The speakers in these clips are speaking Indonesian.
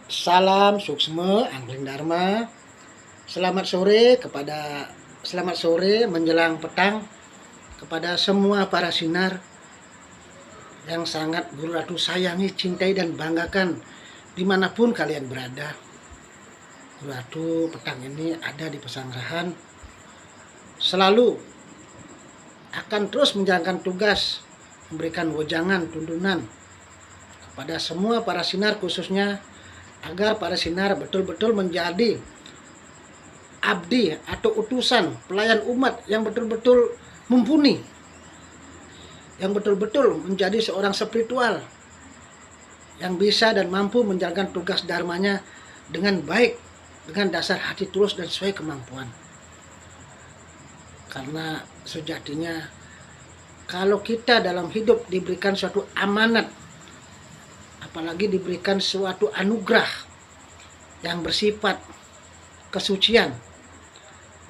Salam suksma angling dharma. Selamat sore menjelang petang kepada semua para sinar yang sangat Guru Ratu sayangi, cintai dan banggakan dimanapun kalian berada. Guru Ratu petang ini ada di Pesanggerahan, selalu akan terus menjalankan tugas memberikan wejangan tuntunan kepada semua para sinar, khususnya agar para sinar betul-betul menjadi abdi atau utusan pelayan umat yang betul-betul mumpuni, yang betul-betul menjadi seorang spiritual yang bisa dan mampu menjalankan tugas dharmanya dengan baik, dengan dasar hati tulus dan sesuai kemampuan. Karena sejatinya kalau kita dalam hidup diberikan suatu amanat, apalagi diberikan suatu anugerah yang bersifat kesucian,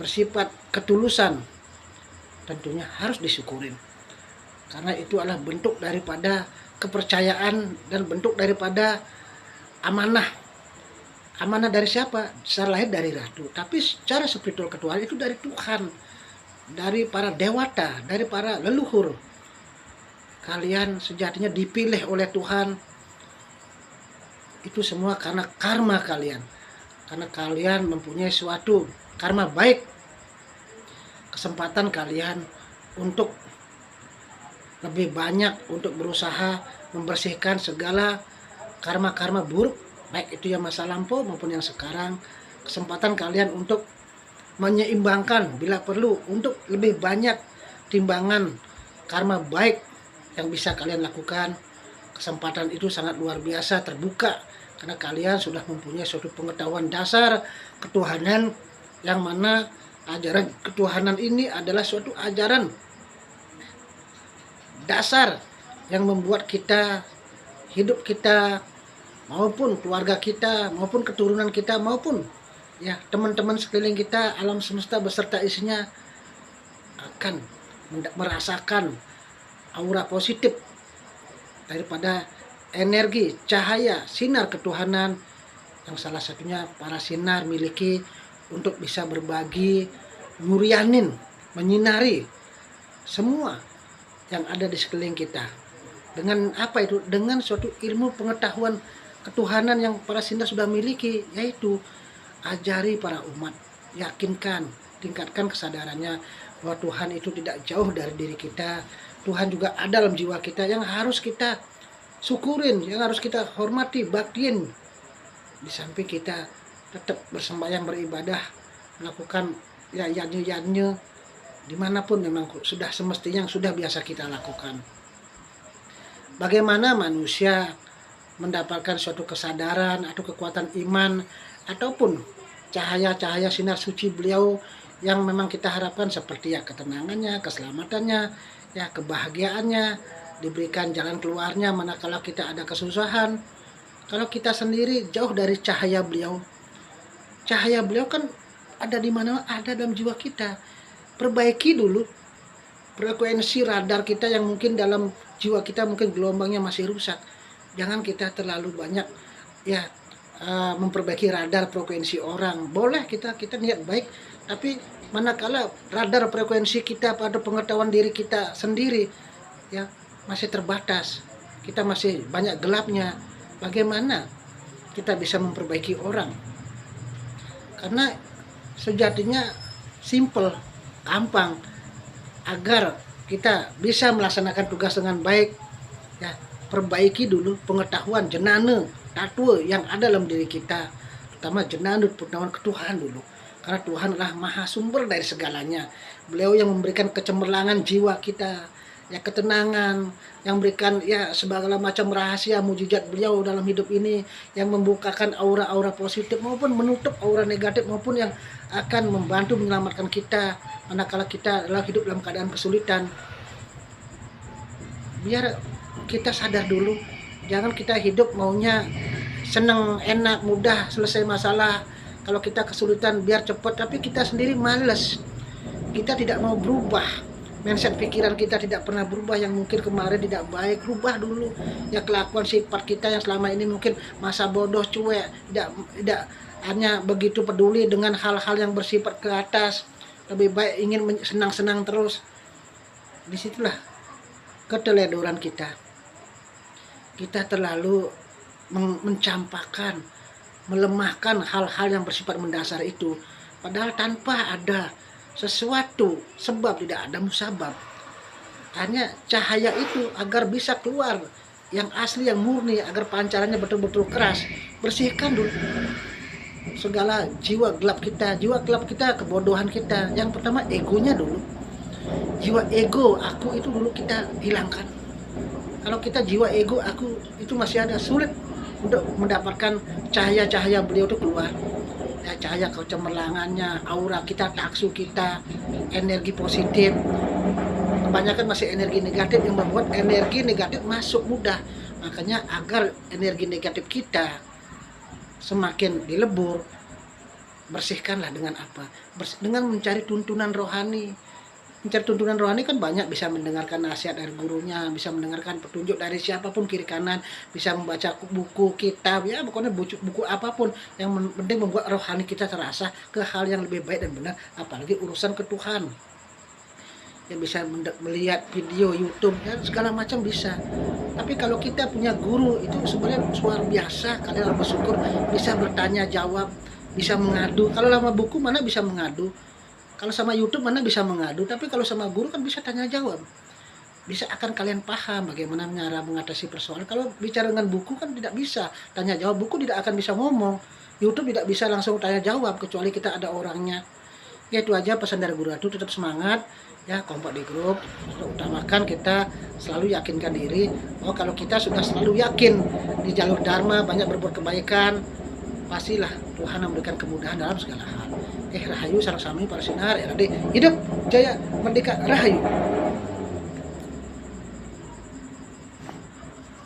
bersifat ketulusan, tentunya harus disyukurin. Karena itu adalah bentuk daripada kepercayaan dan bentuk daripada amanah. Amanah dari siapa? Secara lahir dari Ratu, tapi secara spiritual ketuhanan itu dari Tuhan, dari para dewata, dari para leluhur. Kalian sejatinya dipilih oleh Tuhan. Itu semua karena karma kalian, karena kalian mempunyai suatu karma baik. Kesempatan kalian untuk lebih banyak untuk berusaha membersihkan segala karma-karma buruk, baik itu yang masa lampau maupun yang sekarang. Kesempatan kalian untuk menyeimbangkan bila perlu untuk lebih banyak timbangan karma baik yang bisa kalian lakukan. Kesempatan itu sangat luar biasa terbuka karena kalian sudah mempunyai suatu pengetahuan dasar ketuhanan, yang mana ajaran ketuhanan ini adalah suatu ajaran dasar yang membuat kita, hidup kita maupun keluarga kita maupun keturunan kita maupun ya teman-teman sekeliling kita, alam semesta beserta isinya akan merasakan aura positif daripada energi, cahaya, sinar ketuhanan yang salah satunya para sinar miliki untuk bisa berbagi, nyurianin, menyinari semua yang ada di sekeliling kita. Dengan apa itu? Dengan suatu ilmu pengetahuan ketuhanan yang para sinar sudah miliki, yaitu ajari para umat, yakinkan, tingkatkan kesadarannya bahwa Tuhan itu tidak jauh dari diri kita. Tuhan juga ada dalam jiwa kita yang harus kita syukurin, yang harus kita hormati, baktiin. Di samping kita tetap bersembahyang, beribadah, melakukan ya yanya dimanapun memang sudah semestinya yang sudah biasa kita lakukan. Bagaimana manusia mendapatkan suatu kesadaran atau kekuatan iman ataupun cahaya-cahaya sinar suci beliau yang memang kita harapkan, seperti ya ketenangannya, keselamatannya, ya kebahagiaannya, diberikan jalan keluarnya manakala kita ada kesusahan. Kalau kita sendiri jauh dari cahaya beliau kan ada di mana? Ada dalam jiwa kita. Perbaiki dulu frekuensi radar kita yang mungkin dalam jiwa kita mungkin gelombangnya masih rusak. Jangan kita terlalu banyak ya memperbaiki radar frekuensi orang. Boleh kita niat baik, tapi manakala radar frekuensi kita pada pengetahuan diri kita sendiri ya masih terbatas, kita masih banyak gelapnya, bagaimana kita bisa memperbaiki orang? Karena sejatinya simple, gampang, agar kita bisa melaksanakan tugas dengan baik ya, perbaiki dulu pengetahuan jenana tatwa yang ada dalam diri kita, terutama jenana pengetahuan ketuhanan dulu. Karena Tuhan adalah maha sumber dari segalanya. Beliau yang memberikan kecemerlangan jiwa kita, ya ketenangan, yang memberikan ya segala macam rahasia mujizat beliau dalam hidup ini, yang membukakan aura-aura positif maupun menutup aura negatif, maupun yang akan membantu menyelamatkan kita manakala kita adalah hidup dalam keadaan kesulitan. Biar kita sadar dulu, jangan kita hidup maunya senang, enak, mudah, selesai masalah. Kalau kita kesulitan biar cepat, tapi kita sendiri males, kita tidak mau berubah, mindset pikiran kita tidak pernah berubah, yang mungkin kemarin tidak baik, rubah dulu. Ya kelakuan sifat kita yang selama ini mungkin masa bodoh, cuek, tidak hanya begitu peduli dengan hal-hal yang bersifat ke atas, lebih baik ingin senang-senang terus. Disitulah keteledoran kita. Kita terlalu mencampakkan, melemahkan hal-hal yang bersifat mendasar itu. Padahal tanpa ada sesuatu sebab, tidak ada musabab. Hanya cahaya itu agar bisa keluar yang asli, yang murni, agar pancarannya betul-betul keras. Bersihkan dulu segala jiwa gelap kita, kebodohan kita. Yang pertama egonya dulu. Jiwa ego aku itu dulu kita hilangkan. Kalau kita jiwa ego aku itu masih ada, sulit untuk mendapatkan cahaya-cahaya beliau itu keluar. Ya, cahaya kecemerlangannya, aura kita, taksu kita, energi positif. Kebanyakan masih energi negatif yang membuat energi negatif masuk mudah. Makanya agar energi negatif kita semakin dilebur, bersihkanlah dengan apa? Dengan mencari tuntunan rohani. Mencari tuntunan rohani kan banyak, bisa mendengarkan nasihat dari gurunya, bisa mendengarkan petunjuk dari siapapun kiri kanan, bisa membaca buku, kitab, ya pokoknya buku apapun yang penting membuat rohani kita terasa ke hal yang lebih baik dan benar, apalagi urusan ke Tuhan. Yang bisa melihat video YouTube dan segala macam bisa. Tapi kalau kita punya guru itu sebenarnya luar biasa, kalian harus bersyukur bisa bertanya jawab, bisa mengadu. Kalau lama buku mana bisa mengadu? Kalau sama YouTube mana bisa mengadu, tapi kalau sama guru kan bisa tanya jawab. Bisa akan kalian paham bagaimana cara mengatasi persoalan. Kalau bicara dengan buku kan tidak bisa tanya jawab, buku tidak akan bisa ngomong. YouTube tidak bisa langsung tanya jawab kecuali kita ada orangnya. Ya itu aja pesan dari Guru Adu, tetap semangat ya, kompak di grup. Utamakan kita selalu yakinkan diri. Oh kalau kita sudah selalu yakin di jalur Dharma, banyak berbuat kebaikan, pastilah Tuhan memberikan kemudahan dalam segala hal. Rahayu sareng sami para sinar RAD hidup jaya merdeka rahayu.